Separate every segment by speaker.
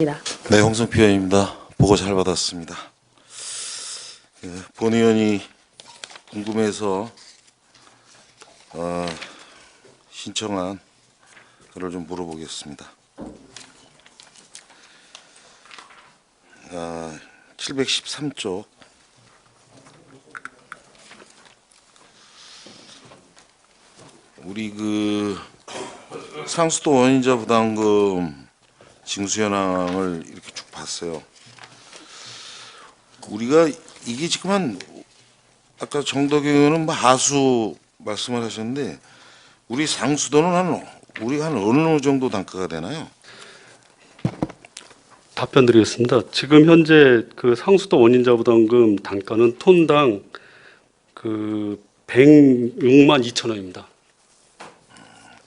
Speaker 1: 네, 홍성표 의원입니다. 보고 잘 받았습니다. 본 의원이 궁금해서 신청한 글을 좀 물어보겠습니다. 713쪽 우리 상수도 원인자 부담금 징수 현황을 이렇게 쭉 봤어요. 우리가 이게 지금 아까 정덕 의원은 하수 말씀을 하셨는데 우리 상수도는 우리가 한 어느 정도 단가가 되나요?
Speaker 2: 답변 드리겠습니다. 지금 현재 그 상수도 원인자 부담금 단가는 톤당 106만 2천 원입니다.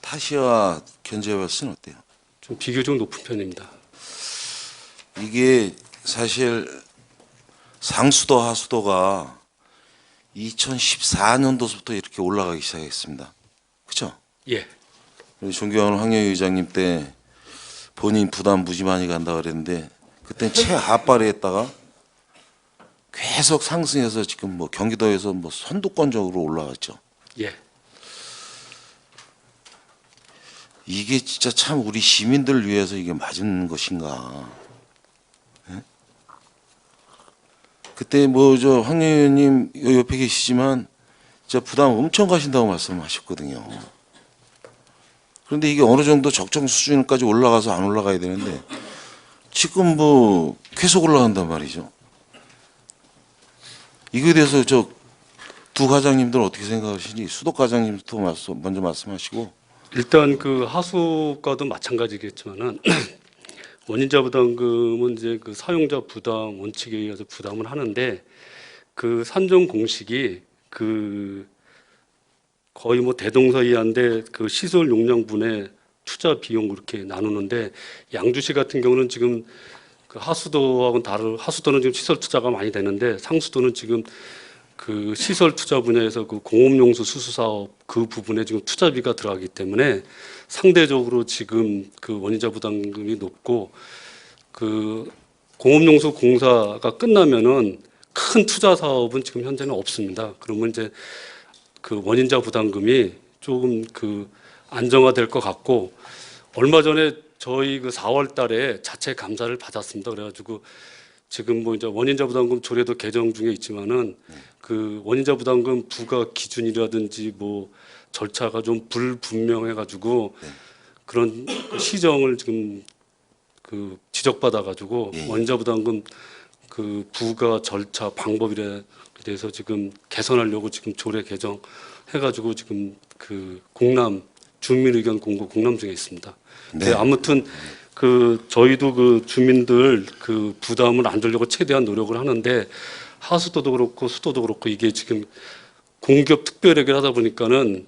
Speaker 1: 타시와 견제해봤을 는 어때요?
Speaker 2: 좀 비교적 높은 편입니다.
Speaker 1: 이게 사실 상수도 하수도가 2014년도부터 이렇게 올라가기 시작했습니다. 그렇죠?
Speaker 2: 예.
Speaker 1: 존경하는 황영희 의장님 때 본인 부담 무지 많이 간다 그랬는데 그때 최하바리 했다가 계속 상승해서 지금 경기도에서 선두권적으로 올라갔죠.
Speaker 2: 예.
Speaker 1: 이게 진짜 참 우리 시민들 위해서 이게 맞은 것인가? 예? 그때 저 황영희 의원님 옆에 계시지만 진짜 부담 엄청 가신다고 말씀하셨거든요. 그런데 이게 어느 정도 적정 수준까지 올라가서 안 올라가야 되는데 지금 계속 올라간단 말이죠. 이거에 대해서 두 과장님들 어떻게 생각하시는지 수도 과장님부터 먼저 말씀하시고.
Speaker 2: 일단 그 하수과도 마찬가지겠지만은 원인자 부담금은 이제 그 사용자 부담 원칙에 의해서 부담을 하는데 그 산정 공식이 거의 대동사이한데 그 시설 용량분의 투자 비용 그렇게 나누는데 양주시 같은 경우는 지금 그 하수도하고는 하수도는 지금 시설 투자가 많이 되는데 상수도는 지금 그 시설 투자 분야에서 그 공업용수 수수 사업 그 부분에 지금 투자비가 들어가기 때문에 상대적으로 지금 그 원인자 부담금이 높고 그 공업용수 공사가 끝나면은 큰 투자 사업은 지금 현재는 없습니다. 그러면 이제 그 원인자 부담금이 조금 안정화될 것 같고 얼마 전에 저희 4월 달에 자체 감사를 받았습니다. 그래가지고 지금 이제 원인자 부담금 조례도 개정 중에 있지만은 그 원인자 부담금 부과 기준이라든지 절차가 좀 불분명해가지고 그런 시정을 지금 지적받아가지고 원인자 부담금 부과 절차 방법에 대해서 지금 개선하려고 지금 조례 개정해가지고 지금 공람 주민 의견 공고 공람 중에 있습니다. 네. 아무튼 저희도 주민들 부담을 안 주려고 최대한 노력을 하는데 하수도도 그렇고 수도도 그렇고 이게 지금 공기업 특별회계를 하다 보니까는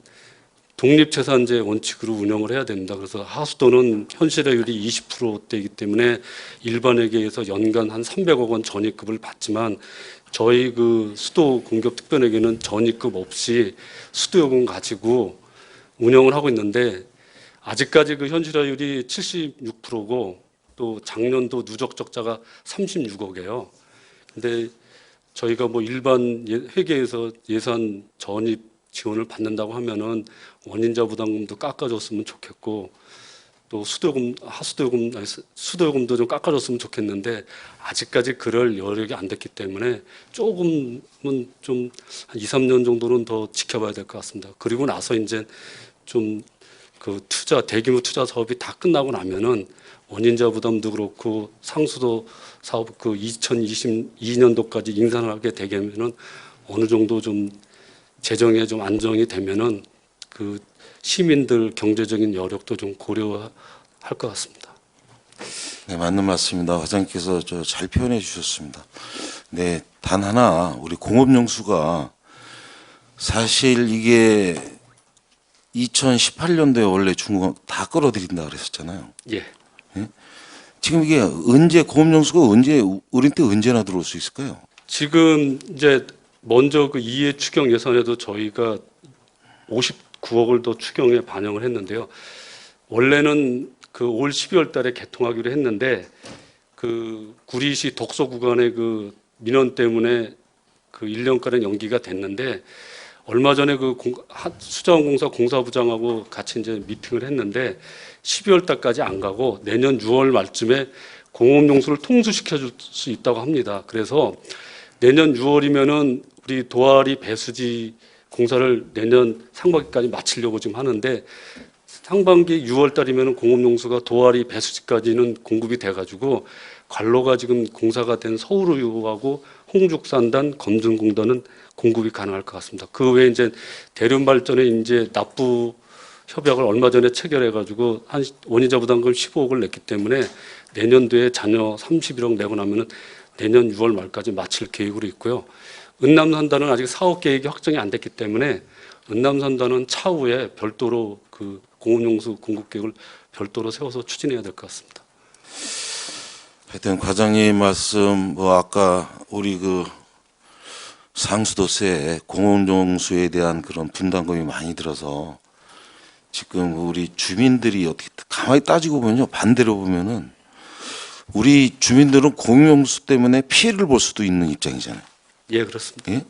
Speaker 2: 독립재산제 원칙으로 운영을 해야 됩니다. 그래서 하수도는 현실화율이 20%대이기 때문에 일반회계에서 연간 한 300억 원 전입급을 받지만 저희 수도 공기업 특별회계는 전입급 없이 수도요금 가지고 운영을 하고 있는데 아직까지 현실화율이 76%고 또 작년도 누적 적자가 36억이에요. 근데 저희가 일반 회계에서 예산 전입 지원을 받는다고 하면은 원인자 부담금도 깎아줬으면 좋겠고 또 수도요금도 좀 깎아줬으면 좋겠는데 아직까지 그럴 여력이 안 됐기 때문에 조금은 좀 한 2, 3년 정도는 더 지켜봐야 될 것 같습니다. 그리고 나서 이제 좀 대규모 투자 사업이 다 끝나고 나면은 원인자 부담도 그렇고 상수도 사업 2022년도까지 인산하게 되면은 어느 정도 좀 재정에 좀 안정이 되면은 시민들 경제적인 여력도 좀 고려할 것 같습니다.
Speaker 1: 네, 맞는 말씀입니다. 과장님께서 잘 표현해 주셨습니다. 네, 단 하나 우리 공업용수가 사실 이게 2018년도에 원래 중국 다 끌어들인다 그랬었잖아요.
Speaker 2: 예.
Speaker 1: 예? 지금 이게 공업용수가 우리 때 언제나 들어올 수 있을까요?
Speaker 2: 지금 이제 먼저 이해 추경 예산에도 저희가 59억을 더 추경에 반영을 했는데요. 원래는 올 12월 달에 개통하기로 했는데 그 구리시 독소 구간의 그 민원 때문에 그 1년가량 연기가 됐는데 얼마 전에 그 수자원공사 공사부장하고 같이 이제 미팅을 했는데 12월 달까지 안 가고 내년 6월 말쯤에 공업용수를 통수시켜 줄 수 있다고 합니다. 그래서 내년 6월이면은 우리 도아리 배수지 공사를 내년 상반기까지 마치려고 지금 하는데 상반기 6월 달이면은 공업용수가 도아리 배수지까지는 공급이 돼가지고 관로가 지금 공사가 된 서울우유하고 홍죽산단, 검증공단은 공급이 가능할 것 같습니다. 그 외에 이제 대륜발전에 이제 납부 협약을 얼마 전에 체결해가지고 한 원인자 부담금 15억을 냈기 때문에 내년도에 잔여 31억 내고 나면은 내년 6월 말까지 마칠 계획으로 있고요. 은남산단은 아직 사업 계획이 확정이 안 됐기 때문에 은남산단은 차후에 별도로 그 공업용수 공급 계획을 별도로 세워서 추진해야 될 것 같습니다.
Speaker 1: 하여튼 과장님 말씀 뭐 아까 우리 그 상수도세에 공업용수에 대한 그런 분담금이 많이 들어서 지금 우리 주민들이 어떻게 가만히 따지고 보면요, 반대로 보면은 우리 주민들은 공용수 때문에 피해를 볼 수도 있는 입장이잖아요.
Speaker 2: 예, 그렇습니다.
Speaker 1: 예?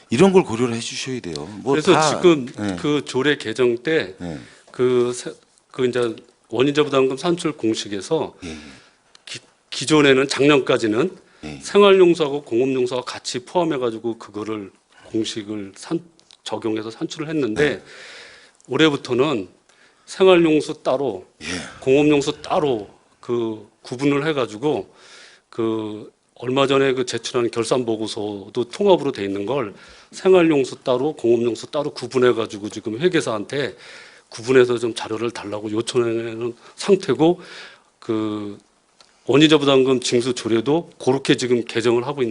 Speaker 1: 이런 걸 고려를 해주셔야 돼요. 뭐
Speaker 2: 그래서
Speaker 1: 다,
Speaker 2: 지금
Speaker 1: 예,
Speaker 2: 그 조례 개정 때
Speaker 1: 예,
Speaker 2: 그 이제 원인자 부담금 산출 공식에서
Speaker 1: 예,
Speaker 2: 기존에는 작년까지는
Speaker 1: 예.
Speaker 2: 생활용수하고 공업용수와 같이 포함해가지고 그거를 공식을 적용해서 산출을 했는데 올해부터는 생활용수 따로,
Speaker 1: 예.
Speaker 2: 공업용수 따로 그 구분을 해가지고 그 얼마 전에 그 제출한 결산 보고서도 통합으로 돼 있는 걸 생활용수 따로, 공업용수 따로 구분해가지고 지금 회계사한테 구분해서 좀 자료를 달라고 요청하는 상태고 그 원인자 부담금 징수 조례도 그렇게 지금 개정을 하고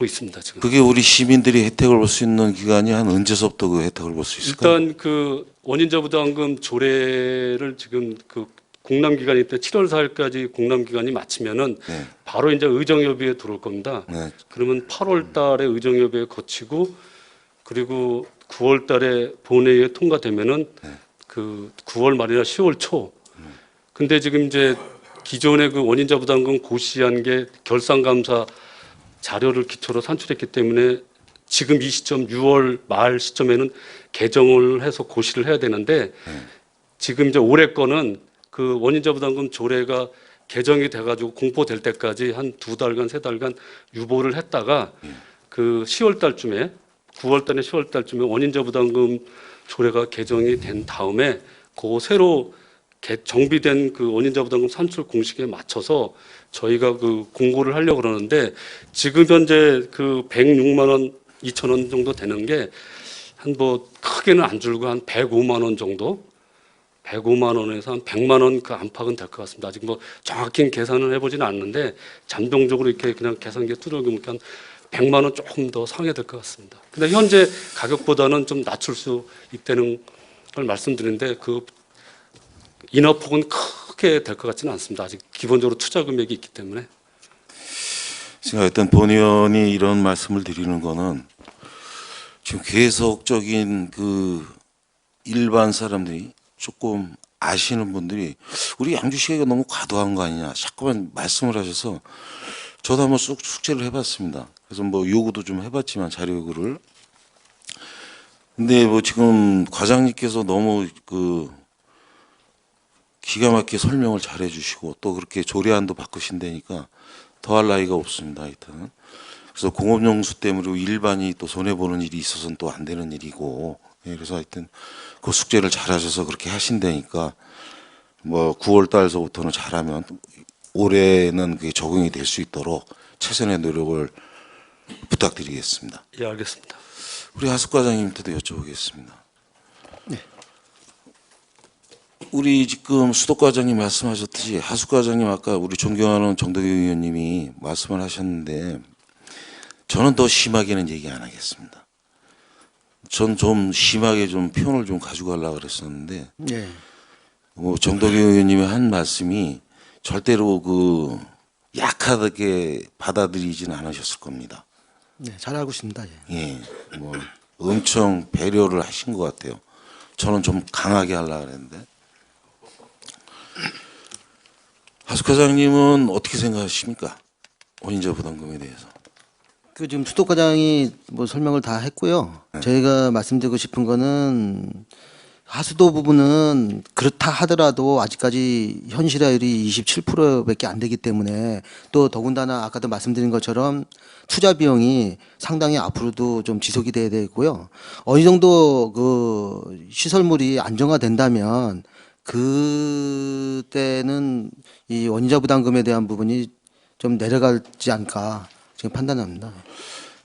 Speaker 2: 있습니다. 지금.
Speaker 1: 그게 우리 시민들이 혜택을 볼 수 있는 기간이 한 언제서부터 그 혜택을 볼 수 있을까요?
Speaker 2: 일단 그 원인자 부담금 조례를 지금 그 공람 기간이 때 7월 4일까지 공람 기간이 마치면은
Speaker 1: 네.
Speaker 2: 바로 이제 의정협의회 들어올 겁니다.
Speaker 1: 네.
Speaker 2: 그러면 8월 달에 의정협의회 거치고 그리고 9월 달에 본회의에 통과되면은 그 9월 말이나 10월 초. 근데 지금 이제 기존의 그 원인자 부담금 고시한 게 결산감사 자료를 기초로 산출했기 때문에 지금 이 시점 6월 말 시점에는 개정을 해서 고시를 해야 되는데 지금 이제 올해 거는 그 원인자 부담금 조례가 개정이 돼가지고 공포될 때까지 한 2달간 3달간 유보를 했다가 그 10월 달쯤에 9월 달에 10월 달쯤에 원인자 부담금 조례가 개정이 된 다음에 그 새로 정비된 그 원인자 부담금 산출 공식에 맞춰서 저희가 그 공고를 하려고 그러는데 지금 현재 그 106만 원 2천 원 정도 되는 게 한 뭐 크게는 안 줄고 한 105만 원 정도 105만 원에서 한 100만 원 그 안팎은 될 것 같습니다. 아직 뭐 정확히 계산을 해보지는 않는데 잠정적으로 이렇게 그냥 계산기에 두들겨보니까 한 100만 원 조금 더 상회될 것 같습니다. 근데 현재 가격보다는 좀 낮출 수 있다는 걸 말씀드리는데 그 인하폭은 크게 될 것 같지는 않습니다. 아직 기본적으로 투자 금액이 있기 때문에.
Speaker 1: 제가 일단 본 의원이 이런 말씀을 드리는 거는 지금 계속적인 그 일반 사람들이 조금 아시는 분들이 우리 양주시가 너무 과도한 거 아니냐 자꾸만 말씀을 하셔서 저도 한번 쑥 숙제를 해봤습니다. 그래서 뭐 요구도 좀 해봤지만 자료 요구를. 근데 뭐 지금 과장님께서 너무 그 기가 막히게 설명을 잘 해주시고 또 그렇게 조례안도 바꾸신다니까 더할 나위가 없습니다. 하여튼. 그래서 공업용수 때문에 일반이 또 손해보는 일이 있어서는 또 안 되는 일이고, 예, 그래서 하여튼 그 숙제를 잘 하셔서 그렇게 하신다니까 뭐 9월 달서부터는 잘하면 올해는 그게 적용이 될 수 있도록 최선의 노력을 부탁드리겠습니다.
Speaker 2: 예, 알겠습니다.
Speaker 1: 우리 하숙 과장님한테도 여쭤보겠습니다. 우리 지금 수덕 과장님 말씀하셨듯이 하숙 과장님 아까 우리 존경하는 정덕희 의원님이 말씀을 하셨는데 저는 더 심하게는 얘기 안 하겠습니다. 전 좀 심하게 좀 표현을 좀 가지고 가려고 그랬었는데
Speaker 3: 네.
Speaker 1: 뭐 정덕희 의원님이 한 말씀이 절대로 그 약하게 받아들이지는 않으셨을 겁니다.
Speaker 3: 네, 잘 알고 있습니다. 예.
Speaker 1: 예, 뭐 엄청 배려를 하신 것 같아요. 저는 좀 강하게 하려고 그랬는데 하숙과장님은 어떻게 생각하십니까? 원인자 부담금에 대해서.
Speaker 3: 그 지금 수도과장이 뭐 설명을 다 했고요. 저희가 말씀드리고 싶은 거는 하수도 부분은 그렇다 하더라도 아직까지 현실화율이 27%밖에 안 되기 때문에 또 더군다나 아까도 말씀드린 것처럼 투자 비용이 상당히 앞으로도 좀 지속이 돼야 되고요. 어느 정도 그 시설물이 안정화된다면 그때는 이 원인자 부담금에 대한 부분이 좀 내려가지 않을까 지금 판단합니다.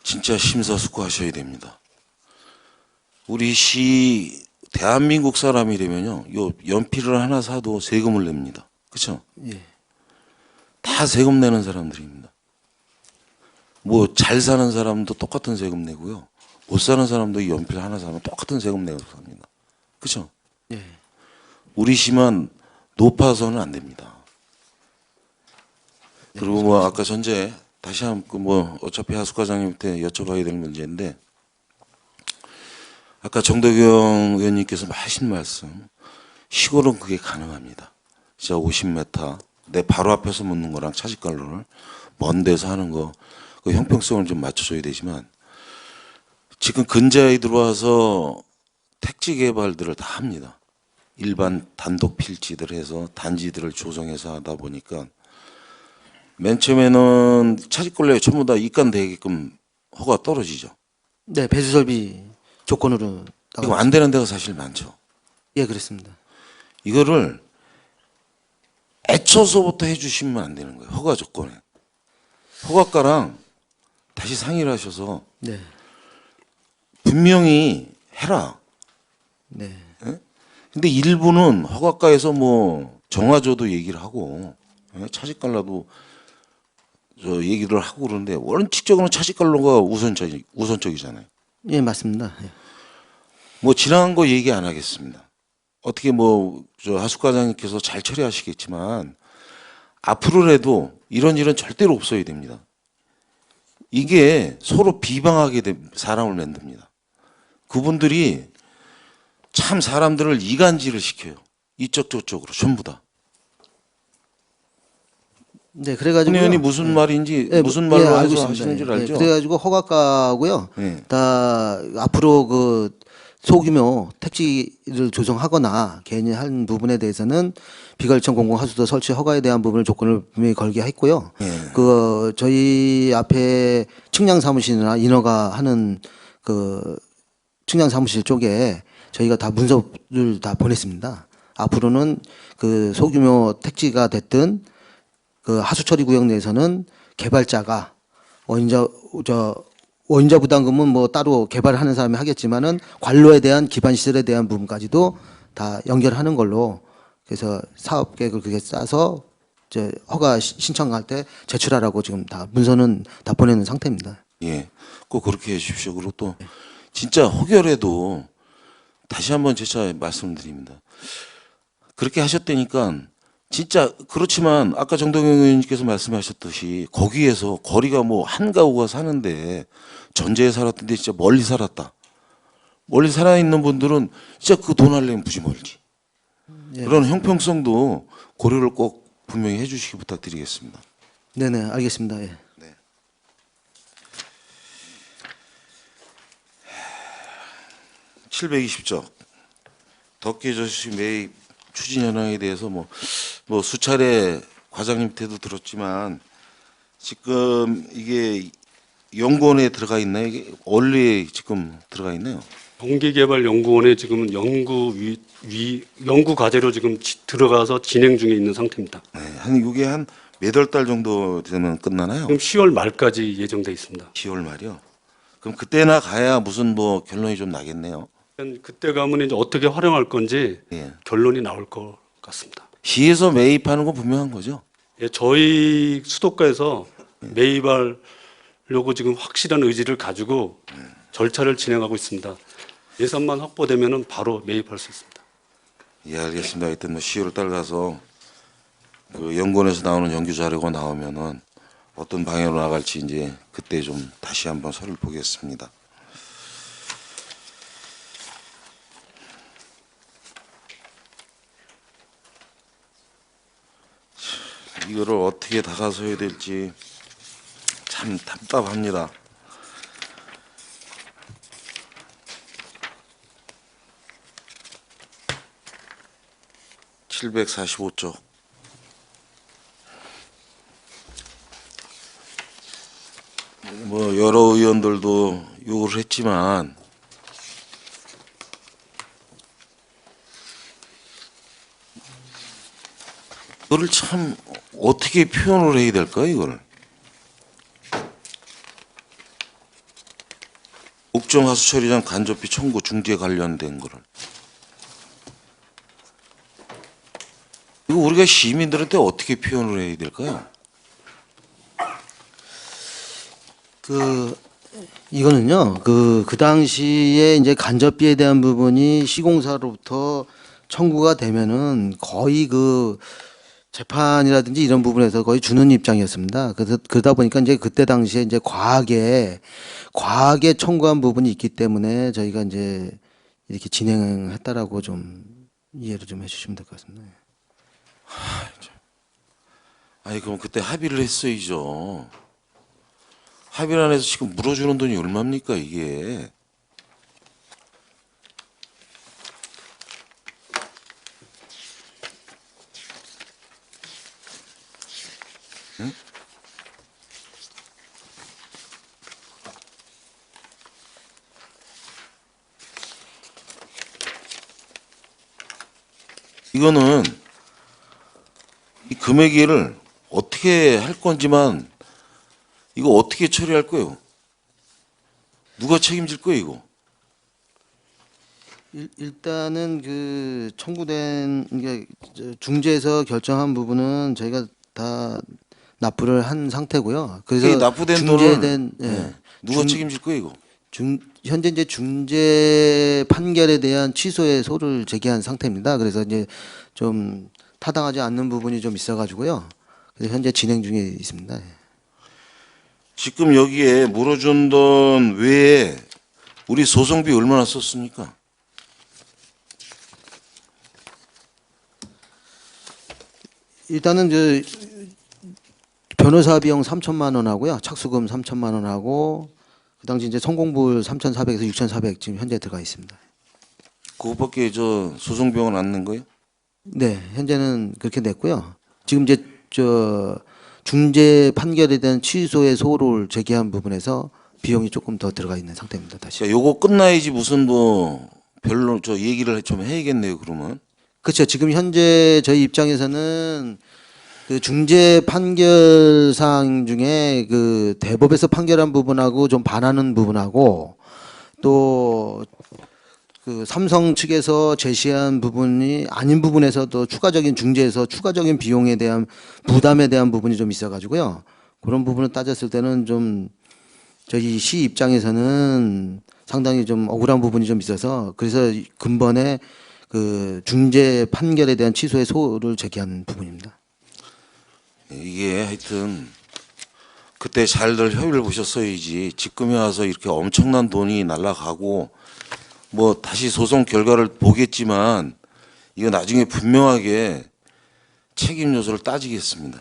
Speaker 1: 진짜 심사숙고하셔야 됩니다. 우리 시 대한민국 사람이라면요, 요 연필을 하나 사도 세금을 냅니다. 그렇죠?
Speaker 3: 예.
Speaker 1: 다 세금 내는 사람들입니다. 뭐 잘 사는 사람도 똑같은 세금 내고요, 못 사는 사람도 이 연필 하나 사면 똑같은 세금 내고 삽니다. 그렇죠?
Speaker 3: 예.
Speaker 1: 우리 시만 높아서는 안 됩니다. 그리고 뭐 아까 전제 다시 한번 뭐 어차피 하숙과장님한테 여쭤봐야 될 문제인데, 아까 정덕영 의원님께서 하신 말씀, 시골은 그게 가능합니다. 진짜 50m 내 바로 앞에서 묻는 거랑 차직관로를 먼 데서 하는 거, 그 형평성을 좀 맞춰줘야 되지만, 지금 근자에 들어와서 택지 개발들을 다 합니다. 일반 단독 필지들 해서 단지들을 조성해서 하다 보니까 맨 처음에는 차직권료에 전부 다 입간되게끔 허가 떨어지죠.
Speaker 3: 네, 배수 설비 조건으로
Speaker 1: 이거 안 되는 데가 사실 많죠.
Speaker 3: 예, 그렇습니다.
Speaker 1: 이거를 애초서부터 해주시면 안 되는 거예요. 허가 조건에. 허가가랑 다시 상의를 하셔서
Speaker 3: 네.
Speaker 1: 분명히 해라.
Speaker 3: 네.
Speaker 1: 근데 일부는 허가가에서 뭐 정화조도 얘기를 하고 차직관로도 저 얘기를 하고 그러는데, 원칙적으로는 차직관로가 우선적이잖아요.
Speaker 3: 예, 맞습니다. 예.
Speaker 1: 뭐 지나간 거 얘기 안 하겠습니다. 어떻게 뭐 저 하숙과장님께서 잘 처리하시겠지만 앞으로라도 이런 일은 절대로 없어야 됩니다. 이게 서로 비방하게 사람을 만듭니다. 그분들이 참 사람들을 이간질을 시켜요. 이쪽 저쪽으로 전부 다.
Speaker 3: 네, 그래가지고
Speaker 1: 의원이 무슨 말인지
Speaker 3: 예,
Speaker 1: 무슨 말로
Speaker 3: 알고
Speaker 1: 해서
Speaker 3: 있습니다.
Speaker 1: 하시는 줄
Speaker 3: 예,
Speaker 1: 알죠?
Speaker 3: 그래가지고 허가가고요.
Speaker 1: 예.
Speaker 3: 다 앞으로 그 소규모 택지를 조성하거나 개인이 한 부분에 대해서는 비관리청 공공하수도 설치 허가에 대한 부분을 조건을 분명히 걸게 했고요.
Speaker 1: 예.
Speaker 3: 그 저희 앞에 측량 사무실이나 인허가 하는 그 측량 사무실 쪽에 저희가 다 문서를 다 보냈습니다. 앞으로는 그 소규모 택지가 됐든 그 하수처리 구역 내에서는 개발자가 원인자 부담금은 뭐 따로 개발하는 사람이 하겠지만은 관로에 대한 기반 시설에 대한 부분까지도 다 연결하는 걸로, 그래서 사업 계획을 그게 짜서 이제 허가 신청할 때 제출하라고 지금 다 문서는 다 보내는 상태입니다.
Speaker 1: 예, 꼭 그렇게 해주십시오. 그리고 또 진짜 혹여라도 다시 한번 재차 말씀드립니다. 그렇게 하셨다니까 진짜 그렇지만 아까 정동영 의원님께서 말씀하셨듯이 거기에서 거리가 뭐 한 가구가 사는데 전제에 살았던데 진짜 멀리 살았다. 멀리 살아 있는 분들은 진짜 그 돈 하려면 무지 멀지.
Speaker 3: 예.
Speaker 1: 그런 형평성도 고려를 꼭 분명히 해주시기 부탁드리겠습니다.
Speaker 3: 네네, 알겠습니다. 예.
Speaker 1: 720조 덕계저씨 매입 추진 현황에 대해서 뭐 수차례 과장님한테도 들었지만, 지금 이게 연구원에 들어가 있나요? 이게 원리에 지금 들어가 있나요?
Speaker 2: 경기개발연구원에 지금 연구 과제로 지금 들어가서 진행 중에 있는 상태입니다.
Speaker 1: 네, 이게 한 몇 월 달 정도 되면 끝나나요?
Speaker 2: 지금 10월 말까지 예정돼 있습니다.
Speaker 1: 10월 말이요. 그럼 그때나 가야 무슨 뭐 결론이 좀 나겠네요.
Speaker 2: 그때 가면 이제 어떻게 활용할 건지
Speaker 1: 예.
Speaker 2: 결론이 나올 것 같습니다.
Speaker 1: 시에서 매입하는 건 분명한 거죠.
Speaker 2: 예, 저희 수도가에서 매입하려고 지금 확실한 의지를 가지고 절차를 진행하고 있습니다. 예산만 확보되면은 바로 매입할 수 있습니다.
Speaker 1: 예, 알겠습니다. 하여튼 뭐 10월 달 가서 그 연구원에서 나오는 연구 자료가 나오면은 어떤 방향으로 나갈지 이제 그때 좀 다시 한번 서를 보겠습니다. 이거를 어떻게 다가서야 될지 참 답답합니다. (745쪽) 뭐 여러 의원들도 요구를 했지만 이거를 참 어떻게 표현을 해야 될까 이거를. 옥정 하수 처리장 간접비 청구 중재 관련된 거를 이거 우리가 시민들한테 어떻게 표현을 해야 될까요?
Speaker 3: 이거는요, 그 당시에 이제 간접비에 대한 부분이 시공사로부터 청구가 되면은 거의 그 재판이라든지 이런 부분에서 거의 주는 입장이었습니다. 그래서 그러다 보니까 이제 그때 당시에 이제 과하게 청구한 부분이 있기 때문에 저희가 이제 이렇게 진행했다라고 좀 이해를 좀 해주시면 될 것 같습니다.
Speaker 1: 아니 그럼 그때 합의를 했어야죠. 합의를 안 해서 지금 물어주는 돈이 얼마입니까 이게? 응? 이거는 이 금액을 어떻게 할 건지만 이거 어떻게 처리할 거예요? 누가 책임질 거예요 이거?
Speaker 3: 일단은 그 청구된 이게 중재에서 결정한 부분은 저희가 다 납부를 한 상태고요. 그래서
Speaker 1: 이 납부된
Speaker 3: 중재된
Speaker 1: 돈을 네. 누가 책임질 거예요 이거?
Speaker 3: 현재 이제 중재 판결에 대한 취소의 소를 제기한 상태입니다. 그래서 이제 좀 타당하지 않는 부분이 좀 있어가지고요. 그래서 현재 진행 중에 있습니다. 예.
Speaker 1: 지금 여기에 물어준 돈 외에 우리 소송비 얼마나 썼습니까?
Speaker 3: 일단은 변호사 비용 3천만 원 하고요. 착수금 3천만 원 하고 그 당시 이제 성공불 3,400에서 6,400 지금 현재 들어가 있습니다.
Speaker 1: 그것밖에 저 소송 비용은 안 낸 거예요?
Speaker 3: 네, 현재는 그렇게 냈고요. 지금 이제 중재 판결에 대한 취소의 소를 제기한 부분에서 비용이 조금 더 들어가 있는 상태입니다. 다시.
Speaker 1: 자, 요거 끝나야지 무슨 뭐 별로 저 얘기를 좀 해야겠네요 그러면.
Speaker 3: 그렇죠. 지금 현재 저희 입장에서는 그 중재 판결 사항 중에 그 대법에서 판결한 부분하고 좀 반하는 부분하고 또 그 삼성 측에서 제시한 부분이 아닌 부분에서도 추가적인 중재에서 추가적인 비용에 대한 부담에 대한 부분이 좀 있어가지고요. 그런 부분을 따졌을 때는 좀 저희 시 입장에서는 상당히 좀 억울한 부분이 좀 있어서 그래서 근본에 그 중재 판결에 대한 취소의 소를 제기한 부분입니다.
Speaker 1: 이게 하여튼 그때 잘들 협의를 보셨어야지 지금에 와서 이렇게 엄청난 돈이 날아가고 뭐 다시 소송 결과를 보겠지만 이거 나중에 분명하게 책임 요소를 따지겠습니다.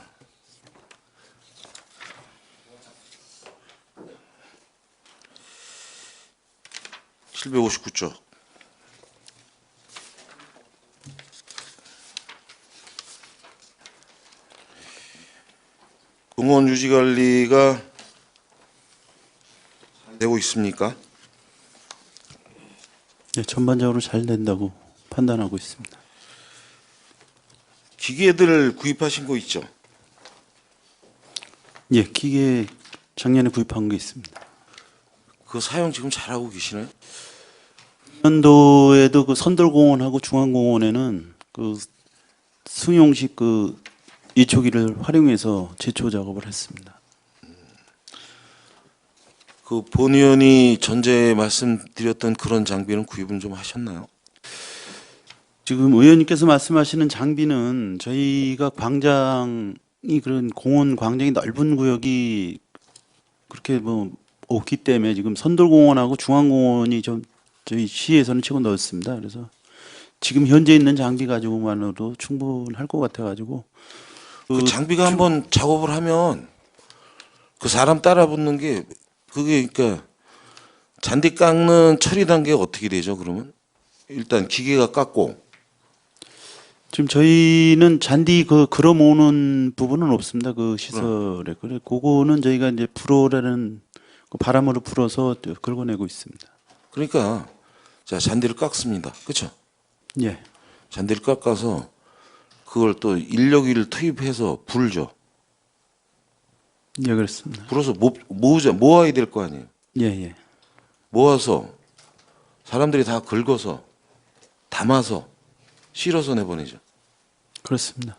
Speaker 1: (759쪽) 공원 유지 관리가 되고 있습니까?
Speaker 4: 네, 전반적으로 잘 된다고 판단하고 있습니다.
Speaker 1: 기계들 구입하신 거 있죠?
Speaker 4: 예, 기계 작년에 구입한 게 있습니다.
Speaker 1: 그 사용 지금 잘하고 계시나요?
Speaker 4: 연도에도 그 선돌공원하고 중앙공원에는 그 승용식 그 이초기를 활용해서 제초 작업을 했습니다.
Speaker 1: 그 본 의원이 전제 말씀드렸던 그런 장비는 구입은 좀 하셨나요?
Speaker 4: 지금 의원님께서 말씀하시는 장비는 저희가 광장이 그런 공원 광장이 넓은 구역이 그렇게 뭐 없기 때문에 지금 선돌공원하고 중앙공원이 좀 저희 시에서는 최고 넓습니다. 그래서 지금 현재 있는 장비 가지고만으로도 충분할 것 같아가지고
Speaker 1: 그 장비가 한번 작업을 하면 그 사람 따라 붙는 게 그게 그러니까 잔디 깎는 처리 단계가 어떻게 되죠? 그러면 일단 기계가 깎고
Speaker 4: 지금 저희는 잔디 그 걸어 모으는 부분은 없습니다. 그 시설에. 그래 그거는 저희가 이제 불어라는 그 바람으로 불어서 긁어내고 있습니다.
Speaker 1: 그러니까 자 잔디를 깎습니다. 그렇죠?
Speaker 4: 예.
Speaker 1: 잔디를 깎아서 그걸 또 인력위를 투입해서 불죠.
Speaker 4: 예, 그렇습니다.
Speaker 1: 불어서 모아야 될 거 아니에요.
Speaker 4: 예, 예.
Speaker 1: 모아서 사람들이 다 긁어서 담아서 실어서 내보내죠.
Speaker 4: 그렇습니다.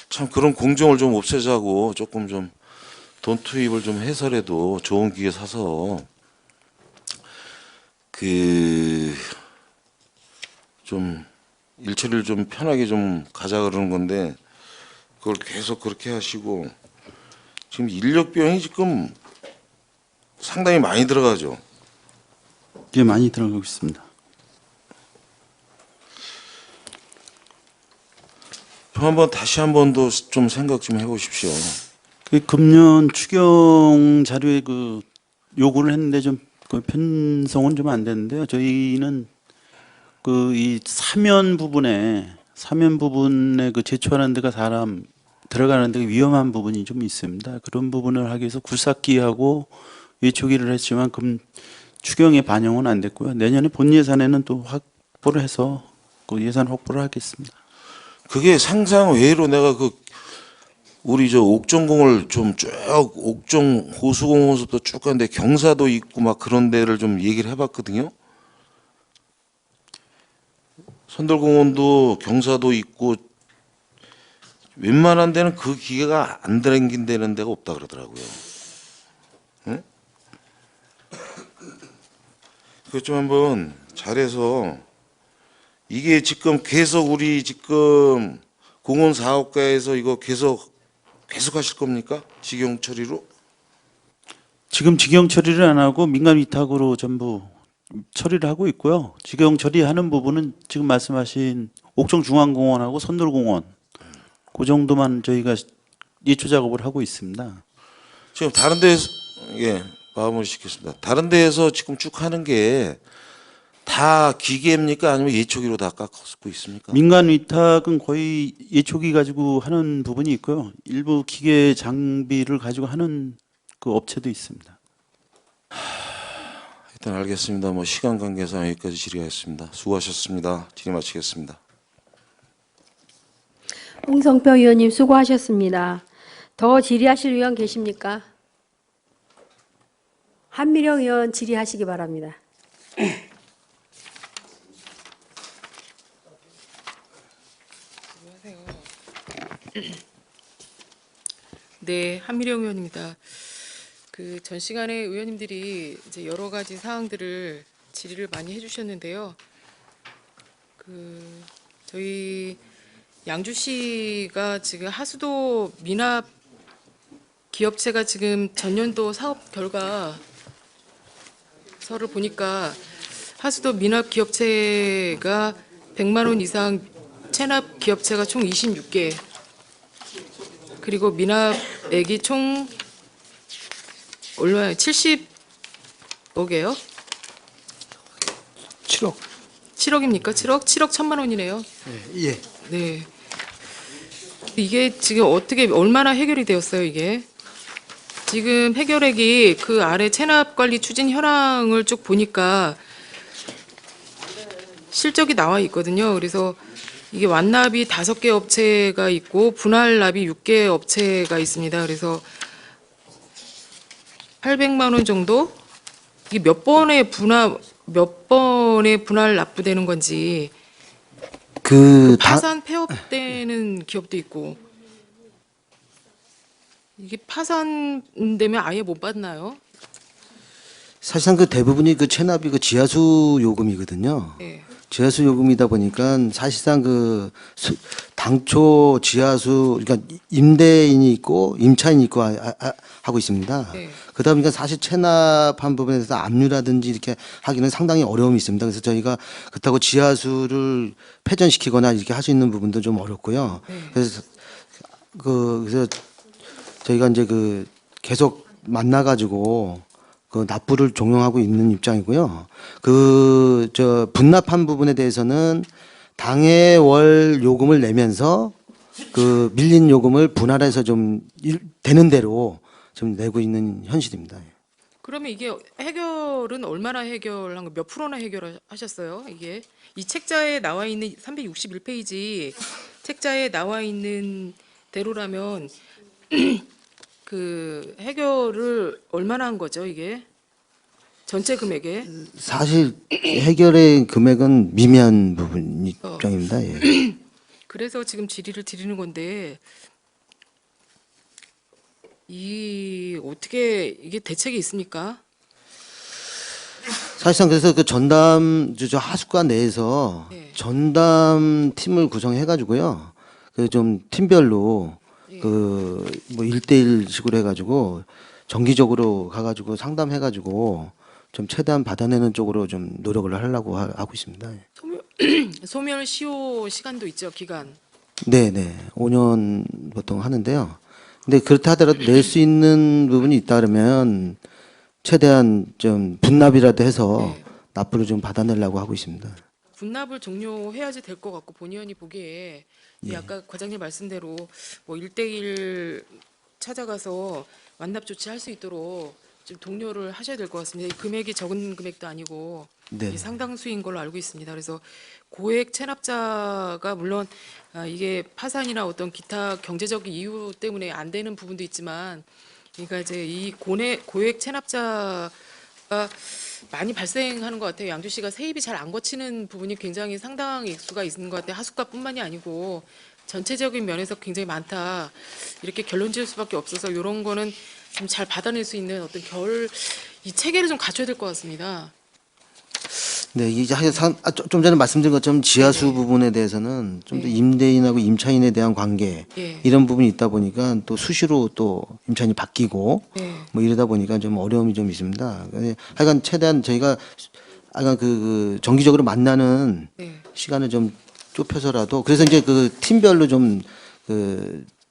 Speaker 1: 참 그런 공정을 좀 없애자고 조금 좀 돈 투입을 좀 해서라도 좋은 기계 사서 그 좀 일처리를 좀 편하게 좀 가자 그러는 건데 그걸 계속 그렇게 하시고 지금 인력 비용이 지금 상당히 많이 들어가죠.
Speaker 4: 예, 많이 들어가고 있습니다.
Speaker 1: 한번 다시 한 번 더 좀 생각 좀 해보십시오.
Speaker 4: 그 금년 추경 자료에 그 요구를 했는데 좀 그 편성은 좀 안 됐는데요. 저희는 그 이 사면 부분에 그 제초하는 데가 사람 들어가는 데가 위험한 부분이 좀 있습니다. 그런 부분을 하기 위해서 굴삭기하고 예초기를 했지만 추경에 반영은 안 됐고요. 내년에 본 예산에는 또 확보를 해서 그 예산 확보를 하겠습니다.
Speaker 1: 그게 상상 외로 내가 그 우리 저 옥정공을 좀 쭉 옥정 호수공원부터 쭉 가는데 경사도 있고 막 그런 데를 좀 얘기를 해봤거든요. 선돌공원도 경사도 있고 웬만한 데는 그 기계가 안 들어댕긴다는 데가 없다 그러더라고요. 응? 그것 좀 한번 잘해서 이게 지금 계속 우리 지금 공원 사업가에서 이거 계속 하실 겁니까? 직영 처리로?
Speaker 4: 지금 직영 처리를 안 하고 민간 위탁으로 전부 처리를 하고 있고요. 직영 처리하는 부분은 지금 말씀하신 옥정중앙공원하고 선돌공원 그 정도만 저희가 예초 작업을 하고 있습니다.
Speaker 1: 지금 다른 데에서 예 마무리 시켰습니다. 다른 데에서 지금 쭉 하는 게 다 기계입니까? 아니면 예초기로 다 깎고 있습니까?
Speaker 4: 민간 위탁은 거의 예초기 가지고 하는 부분이 있고요. 일부 기계 장비를 가지고 하는 그 업체도 있습니다.
Speaker 1: 일단 알겠습니다. 뭐 시간 관계상 여기까지 질의하겠습니다. 수고하셨습니다. 질의 마치겠습니다.
Speaker 5: 홍성표 의원님 수고하셨습니다. 더 질의하실 의원 계십니까? 한미령 의원 질의하시기 바랍니다.
Speaker 6: 네, 한미령 의원입니다. 그 전 시간에 의원님들이 이제 여러 가지 사항들을 질의를 많이 해주셨는데요. 저희 양주시가 지금 하수도 미납 기업체가 지금 전년도 사업 결과서를 보니까 하수도 미납 기업체가 100만 원 이상 체납 기업체가 총 26개. 그리고 미납액이 총 얼마예요? 70억이에요?
Speaker 3: 7억.
Speaker 6: 7억입니까? 7억? 7억 1천만 원이네요.
Speaker 3: 예.
Speaker 6: 네. 이게 지금 어떻게 얼마나 해결이 되었어요, 이게? 지금 해결액이 그 아래 체납 관리 추진 현황을 쭉 보니까 실적이 나와 있거든요. 그래서 이게 완납이 5개 업체가 있고 분할납이 6개 업체가 있습니다. 그래서 800만 원 정도? 이게 몇 번의 분할 납부되는 건지 파산 폐업되는 기업도 있고 이게 파산되면 아예 못 받나요?
Speaker 3: 사실상 그 대부분이 그 체납이 그 지하수 요금이거든요.
Speaker 6: 네.
Speaker 3: 지하수 요금이다 보니까 사실상 당초 지하수 그러니까 임대인이 있고 임차인이 있고 하고 있습니다.
Speaker 6: 네.
Speaker 3: 그러다 보니까 사실 체납한 부분에 대해서 압류라든지 이렇게 하기는 상당히 어려움이 있습니다. 그래서 저희가 그렇다고 지하수를 폐전시키거나 이렇게 할 수 있는 부분도 좀 어렵고요. 그래서 그래서 저희가 이제 계속 만나가지고 납부를 종용하고 있는 입장이고요. 분납한 부분에 대해서는 당해 월 요금을 내면서 밀린 요금을 분할해서 좀 되는 대로 좀 내고 있는 현실입니다.
Speaker 6: 그러면 이게 해결은 얼마나 해결한 거, 몇 프로나 해결하셨어요? 이게 이 책자에 나와 있는 361페이지 책자에 나와 있는 대로라면 그 해결을 얼마나 한 거죠, 이게? 전체 금액에?
Speaker 3: 사실 해결의 금액은 미미한 부분 입장입니다. 예.
Speaker 6: 그래서 지금 질의를 드리는 건데 어떻게 이게 대책이 있습니까?
Speaker 3: 사실상 그래서 전담 하수과 내에서
Speaker 6: 네.
Speaker 3: 전담 팀을 구성해 가지고요. 좀 팀별로
Speaker 6: 예.
Speaker 3: 뭐 1대1 식으로 해 가지고 정기적으로 가 가지고 상담해 가지고 좀 최대한 받아내는 쪽으로 좀 노력을 하려고 하고 있습니다.
Speaker 6: 소멸 시효 시간도 있죠, 기간.
Speaker 3: 네. 5년 보통 하는데요. 근데 그렇다 하더라도 낼 수 있는 부분이 있다 그러면 최대한 좀 분납이라도 해서
Speaker 6: 네.
Speaker 3: 납부를 좀 받아내려고 하고 있습니다.
Speaker 6: 분납을 종료해야지 될 것 같고 본 의원이 보기에 이 아까 과장님 말씀대로 뭐 1대1 찾아가서 완납 조치할 수 있도록 좀 독려를 하셔야 될 것 같습니다. 이 금액이 적은 금액도 아니고
Speaker 3: 네.
Speaker 6: 이 상당수인 걸로 알고 있습니다. 그래서 고액 체납자가 물론 이게 파산이나 어떤 기타 경제적인 이유 때문에 안 되는 부분도 있지만, 그러니까 이제 이 고액 체납자가 많이 발생하는 것 같아요. 양주시가 세입이 잘 안 거치는 부분이 굉장히 상당한 액수가 있는 것 같아요. 하수가뿐만이 아니고 전체적인 면에서 굉장히 많다. 이렇게 결론 지을 수밖에 없어서 이런 거는 좀 잘 받아낼 수 있는 어떤 이 체계를 좀 갖춰야 될 것 같습니다.
Speaker 3: 네, 이제 좀 전에 말씀드린 것처럼 지하수
Speaker 6: 네.
Speaker 3: 부분에 대해서는 좀 더
Speaker 6: 네.
Speaker 3: 임대인하고 임차인에 대한 관계
Speaker 6: 예.
Speaker 3: 이런 부분이 있다 보니까 또 수시로 또 임차인이 바뀌고
Speaker 6: 네.
Speaker 3: 뭐 이러다 보니까 좀 어려움이 좀 있습니다. 하여간 최대한 저희가 하여간 정기적으로 만나는
Speaker 6: 네.
Speaker 3: 시간을 좀 좁혀서라도 그래서 이제 팀별로 좀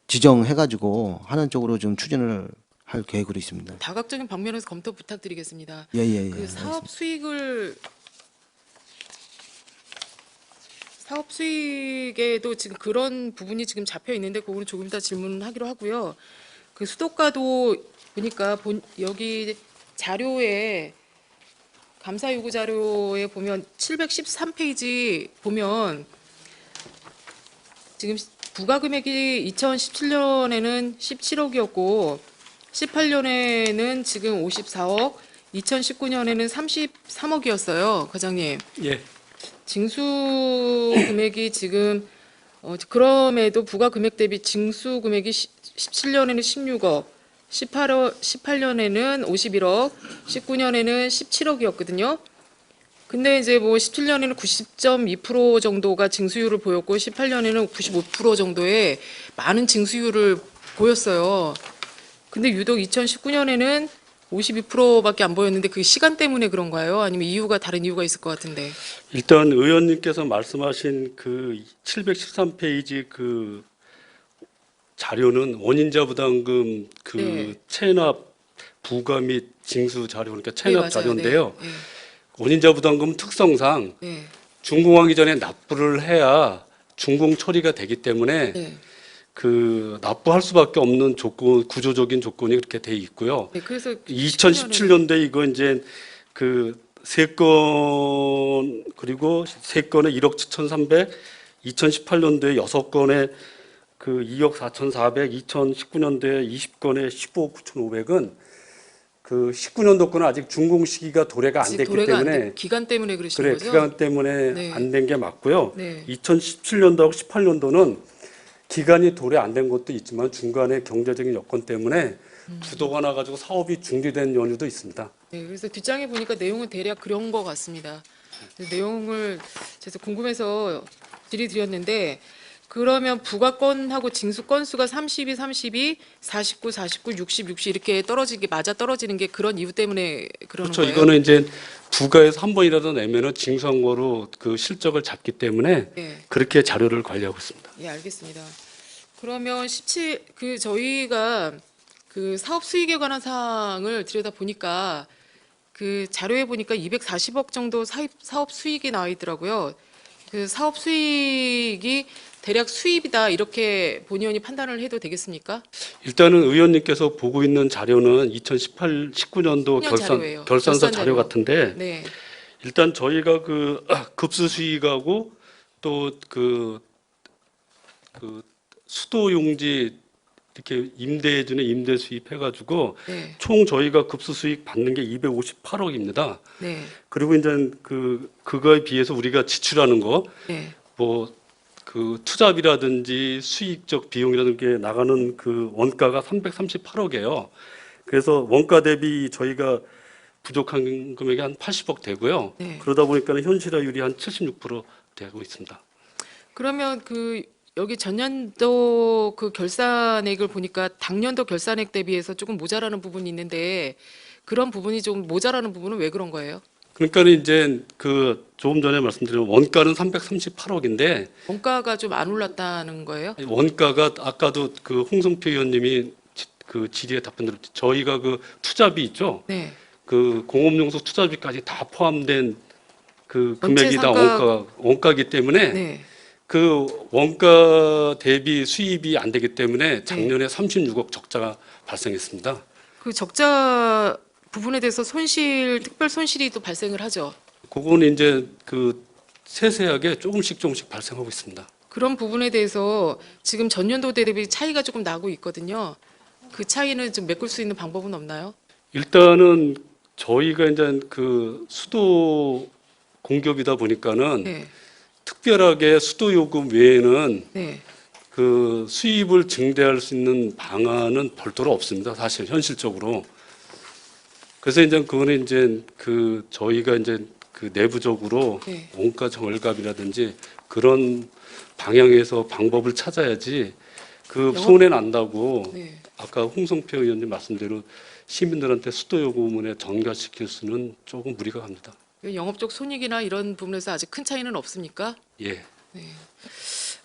Speaker 3: 지정해가지고 하는 쪽으로 좀 추진을 할 계획으로 있습니다.
Speaker 6: 다각적인 방면에서 검토 부탁드리겠습니다.
Speaker 3: 예.
Speaker 6: 그 사업 수익에도 지금 그런 부분이 지금 잡혀 있는데 그거는 조금 이따 질문하기로 하고요. 그 수도가도 보니까 여기 자료에 감사 요구 자료에 보면 713페이지 보면 지금 부과 금액이 2017년에는 17억이었고 18년에는 지금 54억, 2019년에는 33억이었어요, 과장님.
Speaker 2: 예.
Speaker 6: 징수 금액이 지금 그럼에도 부과 금액 대비 징수 금액이 17년에는 16억, 18년에는 51억, 19년에는 17억이었거든요. 근데 이제 뭐 17년에는 90.2% 정도가 징수율을 보였고 18년에는 95% 정도의 많은 징수율을 보였어요. 근데 유독 2019년에는 52%밖에 안 보였는데 그 시간 때문에 그런가요? 아니면 다른 이유가 있을 것 같은데.
Speaker 2: 일단 의원님께서 말씀하신 그 713페이지 그 자료는 원인자 부담금
Speaker 6: 네.
Speaker 2: 체납 부과 및 징수 자료, 그러니까 체납
Speaker 6: 맞아요.
Speaker 2: 자료인데요.
Speaker 6: 네.
Speaker 2: 원인자 부담금 특성상
Speaker 6: 네.
Speaker 2: 준공하기 전에 납부를 해야 준공 처리가 되기 때문에
Speaker 6: 네.
Speaker 2: 그 납부할 수밖에 없는 구조적인 조건이 그렇게 돼 있고요.
Speaker 6: 네. 그래서
Speaker 2: 2017년도에 이거 이제 그 3건 그리고 3건에 1억 7,300, 2018년도에 6건에 그 2억 4,400, 2019년도에 20건에 15억 9,500은 그 19년도 거는 아직 준공 시기가 도래가 안
Speaker 6: 지금
Speaker 2: 됐기
Speaker 6: 도래가 안
Speaker 2: 때문에
Speaker 6: 돼. 기간 때문에 그러시는
Speaker 2: 그래
Speaker 6: 거죠?
Speaker 2: 기간 때문에
Speaker 6: 네.
Speaker 2: 안 된 게 맞고요.
Speaker 6: 네.
Speaker 2: 2017년도하고 18년도는 기간이 도래 안 된 것도 있지만 중간에 경제적인 여건 때문에 부도가 나가지고 사업이 중지된 연유도 있습니다.
Speaker 6: 네, 그래서 뒷장에 보니까 내용은 대략 그런 것 같습니다. 그래서 내용을 제가 궁금해서 질의드렸는데 그러면 부과 건하고 징수 건수가 32, 32, 49, 49, 60, 60 이렇게 떨어지게 맞아 떨어지는 게 그런 이유 때문에 그러는
Speaker 2: 그렇죠.
Speaker 6: 거예요?
Speaker 2: 이거는 이제 부가에서 한 번이라도 내면은 징수한 거로 그 실적을 잡기 때문에
Speaker 6: 네.
Speaker 2: 그렇게 자료를 관리하고 있습니다.
Speaker 6: 예, 알겠습니다. 그러면 17 그 저희가 그 사업 수익에 관한 사항을 들여다 보니까 그 자료에 보니까 240억 정도 사업 수익이 나와 있더라고요. 그 사업 수익이 대략 수입이다 이렇게 본 의원이 판단을 해도 되겠습니까?
Speaker 2: 일단은 의원님께서 보고 있는 자료는 2018, 19년도
Speaker 6: 작년 자료예요.
Speaker 2: 결산서
Speaker 6: 결산
Speaker 2: 자료
Speaker 6: 자료.
Speaker 2: 같은데
Speaker 6: 네.
Speaker 2: 일단 저희가 그 급수 수익하고 또 그 수도 용지 이렇게 임대해주는 임대 수입 해가지고
Speaker 6: 네.
Speaker 2: 총 저희가 급수 수익 받는 게 258억입니다.
Speaker 6: 네.
Speaker 2: 그리고 이제 그거에 비해서 우리가 지출하는 거
Speaker 6: 네.
Speaker 2: 뭐 그 투자비라든지 수익적 비용이라든지 나가는 그 원가가 338억이에요. 그래서 원가 대비 저희가 부족한 금액이 한 80억 되고요.
Speaker 6: 네.
Speaker 2: 그러다 보니까 현실화율이 한 76% 되고 있습니다.
Speaker 6: 그러면 그 여기 전년도 그 결산액을 보니까 당년도 결산액 대비해서 조금 모자라는 부분이 있는데 그런 부분이 좀 모자라는 부분은 왜 그런 거예요?
Speaker 2: 그러니까 이제 그 조금 전에 말씀드린 원가는 338억인데
Speaker 6: 원가가 좀 안 올랐다는 거예요?
Speaker 2: 원가가 아까도 그 홍성표 의원님이 그 질의에 답변드렸 저희가 그 투자비 있죠.
Speaker 6: 네.
Speaker 2: 그 공업용소 투자비까지 다 포함된 그
Speaker 6: 전체
Speaker 2: 금액이 다
Speaker 6: 상가-
Speaker 2: 원가이기 때문에
Speaker 6: 네.
Speaker 2: 그 원가 대비 수입이 안 되기 때문에 작년에 36억 적자가 발생했습니다.
Speaker 6: 그 적자 부분에 대해서 특별 손실이 또 발생을 하죠.
Speaker 2: 그거는 이제 그 세세하게 조금씩 발생하고 있습니다.
Speaker 6: 그런 부분에 대해서 지금 전년도 대비 차이가 조금 나고 있거든요. 그 차이는 좀 메꿀 수 있는 방법은 없나요?
Speaker 2: 일단은 저희가 이제 그 수도 공급이다 보니까는
Speaker 6: 네.
Speaker 2: 특별하게 수도 요금 외에는
Speaker 6: 네.
Speaker 2: 그 수입을 증대할 수 있는 방안은 별도로 없습니다. 사실 현실적으로. 그래서 이제 그거는 이제 그 저희가 이제 그 내부적으로
Speaker 6: 네.
Speaker 2: 원가 절감이라든지 그런 방향에서 방법을 찾아야지 그 손해 난다고
Speaker 6: 네.
Speaker 2: 아까 홍성표 의원님 말씀대로 시민들한테 수도 요금을 전가시킬 수는 조금 무리가 갑니다.
Speaker 6: 영업적 손익이나 이런 부분에서 아직 큰 차이는 없습니까?
Speaker 2: 예.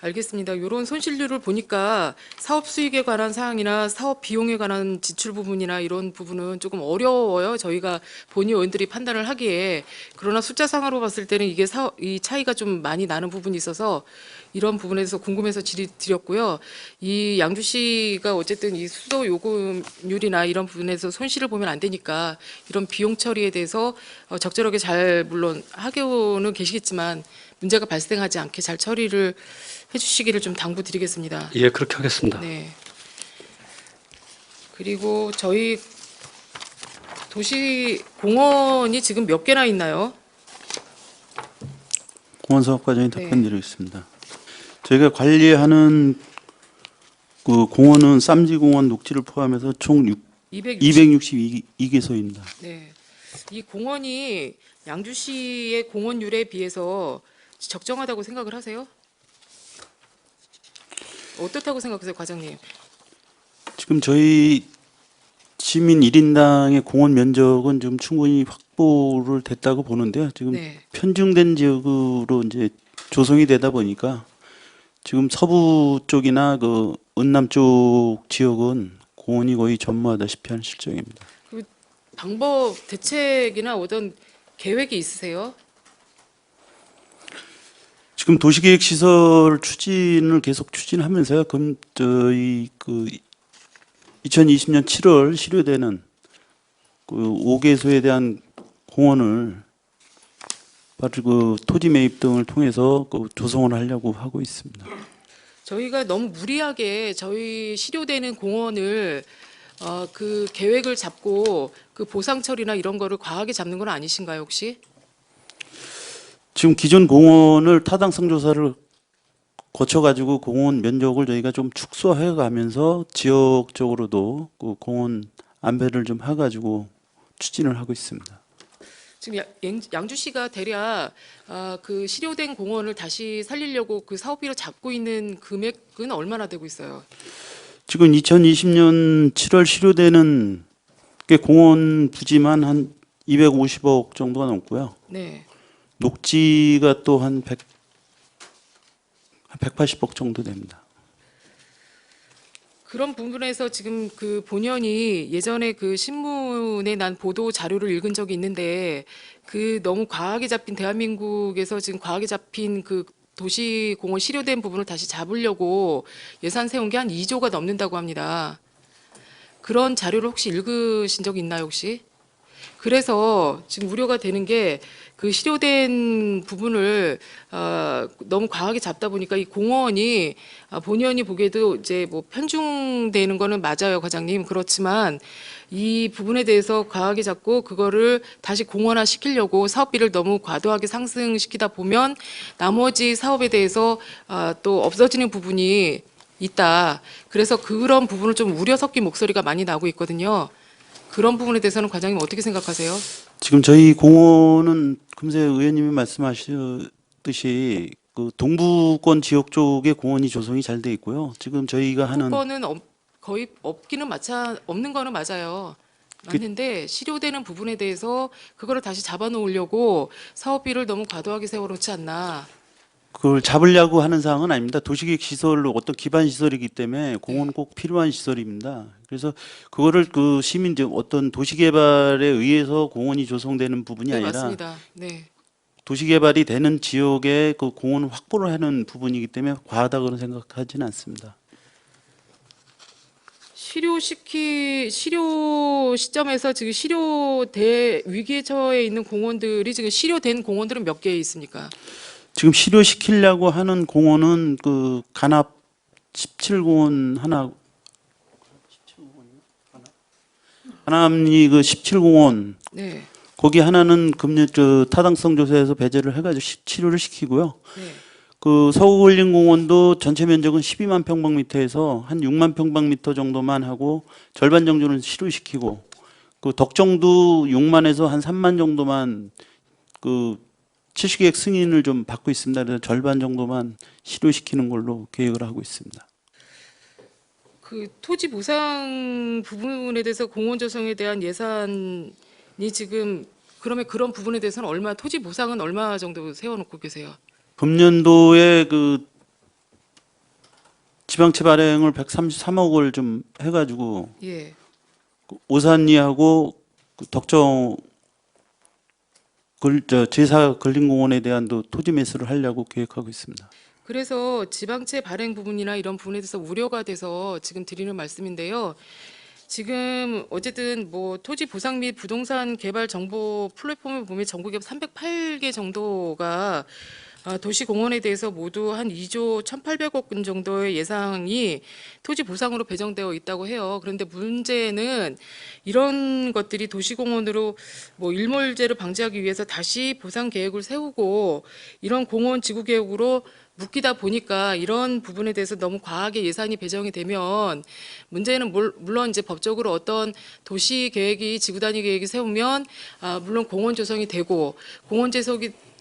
Speaker 6: 알겠습니다. 이런 손실률을 보니까 사업 수익에 관한 사항이나 사업 비용에 관한 지출 부분이나 이런 부분은 조금 어려워요. 저희가 본의 의원들이 판단을 하기에. 그러나 숫자상으로 봤을 때는 이 차이가 좀 많이 나는 부분이 있어서 이런 부분에서 궁금해서 질의 드렸고요. 이 양주시가 어쨌든 이 수도 요금률이나 이런 부분에서 손실을 보면 안 되니까 이런 비용 처리에 대해서 적절하게 잘 물론 하고는 계시겠지만 문제가 발생하지 않게 잘 처리를 해주시기를 좀 당부드리겠습니다.
Speaker 2: 예, 그렇게 하겠습니다.
Speaker 6: 네. 그리고 저희 도시 공원이 지금 몇 개나 있나요?
Speaker 4: 공원사업과장이
Speaker 6: 네.
Speaker 4: 답변드리겠습니다. 저희가 관리하는 그 공원은 쌈지공원 녹지를 포함해서 총 262개소입니다.
Speaker 6: 네. 이 공원이 양주시의 공원율에 비해서 적정하다고 생각을 하세요? 어떻다고 생각하세요, 과장님?
Speaker 4: 지금 저희 시민 1인당의 공원 면적은 좀 충분히 확보를 됐다고 보는데요. 지금
Speaker 6: 네.
Speaker 4: 편중된 지역으로 이제 조성이 되다 보니까 지금 서부 쪽이나 그 은남 쪽 지역은 공원이 거의 전무하다시피 한 실정입니다.
Speaker 6: 방법, 대책이나 어떤 계획이 있으세요?
Speaker 4: 지금 도시계획 시설 추진을 계속 추진하면서요. 그럼 저희 그 2020년 7월 실효되는 그 5개소에 대한 공원을 바로 그 토지 매입 등을 통해서 그 조성을 하려고 하고 있습니다.
Speaker 6: 저희가 너무 무리하게 저희 실효되는 공원을 그 계획을 잡고 그 보상 처리나 이런 거를 과하게 잡는 건 아니신가요, 혹시?
Speaker 4: 지금 기존 공원을 타당성 조사를 거쳐가지고 공원 면적을 저희가 좀 축소해 가면서 지역적으로도 그 공원 안배를 좀 해가지고 추진을 하고 있습니다.
Speaker 6: 지금 양주시가 대략 그 실효된 공원을 다시 살리려고 그 사업비로 잡고 있는 금액은 얼마나 되고 있어요?
Speaker 4: 지금 2020년 7월 실효되는 게 공원 부지만 한 250억 정도가 넘고요.
Speaker 6: 네.
Speaker 4: 녹지가 또 한 180억 정도 됩니다.
Speaker 6: 그런 부분에서 지금 그 본연이 예전에 그 신문에 난 보도 자료를 읽은 적이 있는데 그 너무 과하게 잡힌 대한민국에서 지금 과하게 잡힌 그 도시공원 실효된 부분을 다시 잡으려고 예산 세운 게 한 2조가 넘는다고 합니다. 그런 자료를 혹시 읽으신 적 있나요, 혹시? 그래서 지금 우려가 되는 게 그 실효된 부분을 너무 과하게 잡다 보니까 이 공원이 본의원이 보기에도 이제 뭐 편중되는 거는 맞아요, 과장님. 그렇지만 이 부분에 대해서 과하게 잡고 그거를 다시 공원화 시키려고 사업비를 너무 과도하게 상승시키다 보면 나머지 사업에 대해서 또 없어지는 부분이 있다. 그래서 그런 부분을 좀 우려 섞인 목소리가 많이 나오고 있거든요. 그런 부분에 대해서는 과장님 어떻게 생각하세요?
Speaker 4: 지금 저희 공원은 금세 의원님이 말씀하셨듯이 그 동부권 지역 쪽에 공원이 조성이 잘 돼 있고요. 지금 저희가 하는
Speaker 6: 거는 거의 없기는 없는 거는 맞아요. 맞는데 실효되는 부분에 대해서 그거를 다시 잡아놓으려고 사업비를 너무 과도하게 세워놓지 않나.
Speaker 4: 그걸 잡으려고 하는 사항은 아닙니다. 도시계획 시설로 어떤 기반 시설이기 때문에 공원 꼭 필요한 시설입니다. 그래서 그거를 그 시민 어떤 도시개발에 의해서 공원이 조성되는 부분이
Speaker 6: 네,
Speaker 4: 아니라
Speaker 6: 맞습니다. 네.
Speaker 4: 도시개발이 되는 지역에 그 공원 확보를 하는 부분이기 때문에 과하다고는 생각하지는 않습니다.
Speaker 6: 실효 시점에서 지금 실효돼 위기에 처해 있는 공원들이 지금 실효된 공원들은 몇 개 있습니까?
Speaker 4: 지금 실효시키려고 하는 공원은 그 간합 17공원 하나, 간암리 그 17공원
Speaker 6: 네.
Speaker 4: 거기 하나는 금년 타당성 조사에서 배제를 해가지고 치료를 시키고요.
Speaker 6: 네.
Speaker 4: 그 서구걸린공원도 전체 면적은 12만 평방미터에서 한 6만 평방미터 정도만 하고 절반 정도는 실효시키고 그 덕정도 6만에서 한 3만 정도만 그 실시계획 승인을 좀 받고 있습니다. 그래서 절반 정도만 실효시키는 걸로 계획을 하고 있습니다.
Speaker 6: 그 토지 보상 부분에 대해서 공원 조성에 대한 예산이 지금 그러면 그런 부분에 대해서는 얼마 토지 보상은 얼마 정도 세워놓고 계세요?
Speaker 4: 금년도에 그 지방채 발행을 133억을 좀 해가지고
Speaker 6: 예.
Speaker 4: 오산리하고 그 덕정 제사 걸린공원에 대한도 토지 매수를 하려고 계획하고 있습니다.
Speaker 6: 그래서 지방채 발행 부분이나 이런 부분에 대해서 우려가 돼서 지금 드리는 말씀인데요. 지금 어쨌든 뭐 토지 보상 및 부동산 개발 정보 플랫폼을 보면 전국에 308개 정도가 도시공원에 대해서 모두 한 2조 1,800억 원 정도의 예상이 토지 보상으로 배정되어 있다고 해요. 그런데 문제는 이런 것들이 도시공원으로 뭐 일몰제를 방지하기 위해서 다시 보상 계획을 세우고 이런 공원 지구 계획으로 묶이다 보니까 이런 부분에 대해서 너무 과하게 예산이 배정이 되면 문제는 물론 이제 법적으로 어떤 도시 계획이 지구 단위 계획이 세우면 물론 공원 조성이 되고 공원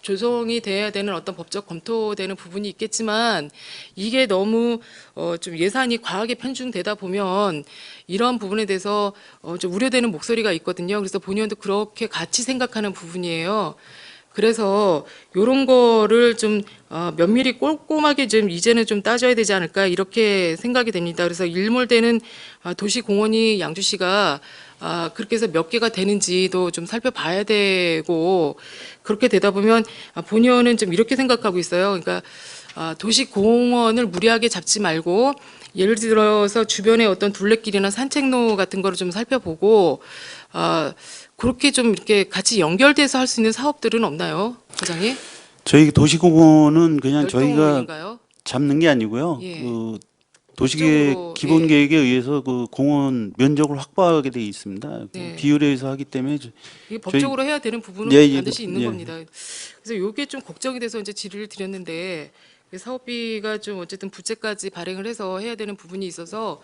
Speaker 6: 조성이 돼야 되는 어떤 법적 검토되는 부분이 있겠지만 이게 너무 좀 예산이 과하게 편중되다 보면 이런 부분에 대해서 좀 우려되는 목소리가 있거든요. 그래서 본의원도 그렇게 같이 생각하는 부분이에요. 그래서 이런 거를 좀 면밀히 꼼꼼하게 좀 이제는 좀 따져야 되지 않을까 이렇게 생각이 됩니다. 그래서 일몰되는 도시공원이 양주시가 그렇게 해서 몇 개가 되는지도 좀 살펴봐야 되고 그렇게 되다 보면 본의원은 좀 이렇게 생각하고 있어요. 그러니까 도시공원을 무리하게 잡지 말고 예를 들어서 주변에 어떤 둘레길이나 산책로 같은 거를 좀 살펴보고 그렇게 좀 이렇게 같이 연결돼서 할 수 있는 사업들은 없나요, 과장님?
Speaker 4: 저희 도시공원은 그냥 저희가
Speaker 6: 별도인가요?
Speaker 4: 잡는 게 아니고요.
Speaker 6: 예.
Speaker 4: 그 도시계획
Speaker 6: 법적으로,
Speaker 4: 기본
Speaker 6: 예.
Speaker 4: 계획에 의해서 그 공원 면적을 확보하게 돼 있습니다. 그
Speaker 6: 네.
Speaker 4: 비율에 의해서 하기 때문에
Speaker 6: 이게 법적으로 해야 되는 부분은
Speaker 4: 예, 예,
Speaker 6: 반드시 있는
Speaker 4: 예.
Speaker 6: 겁니다. 그래서 이게 좀 걱정이 돼서 이제 질의를 드렸는데 사업비가 좀 어쨌든 부채까지 발행을 해서 해야 되는 부분이 있어서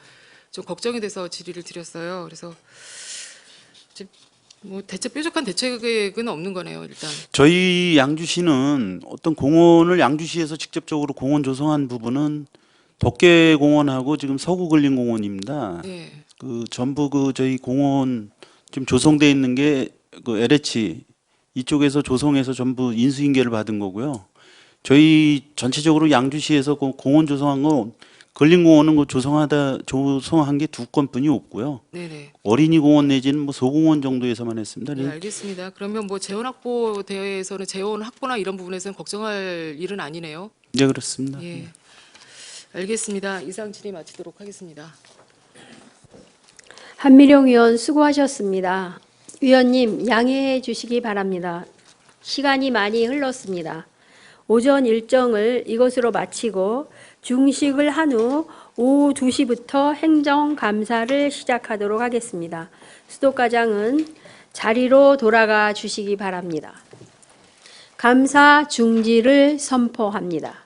Speaker 6: 좀 걱정이 돼서 질의를 드렸어요. 그래서 뭐 뾰족한 대책 계획은 없는 거네요, 일단.
Speaker 4: 저희 양주시는 어떤 공원을 양주시에서 직접적으로 공원 조성한 부분은 덕계공원하고 지금 서구근린공원입니다.
Speaker 6: 네.
Speaker 4: 그 전부 그 저희 공원 지금 조성돼 있는 게 그 LH 이쪽에서 조성해서 전부 인수인계를 받은 거고요. 저희 전체적으로 양주시에서 그 공원 조성한 거 근린공원은 그 조성한 게 2건뿐이 없고요.
Speaker 6: 네네.
Speaker 4: 어린이공원 내지는 뭐 소공원 정도에서만 했습니다.
Speaker 6: 네, 알겠습니다. 그러면 뭐 재원 확보 대회에서는 재원 확보나 이런 부분에서는 걱정할 일은 아니네요.
Speaker 4: 네, 그렇습니다.
Speaker 6: 예. 알겠습니다. 이상 질의 마치도록 하겠습니다.
Speaker 5: 한미령 의원 수고하셨습니다. 위원님 양해해 주시기 바랍니다. 시간이 많이 흘렀습니다. 오전 일정을 이것으로 마치고 중식을 한 후 오후 2시부터 행정감사를 시작하도록 하겠습니다. 수도과장은 자리로 돌아가 주시기 바랍니다. 감사 중지를 선포합니다.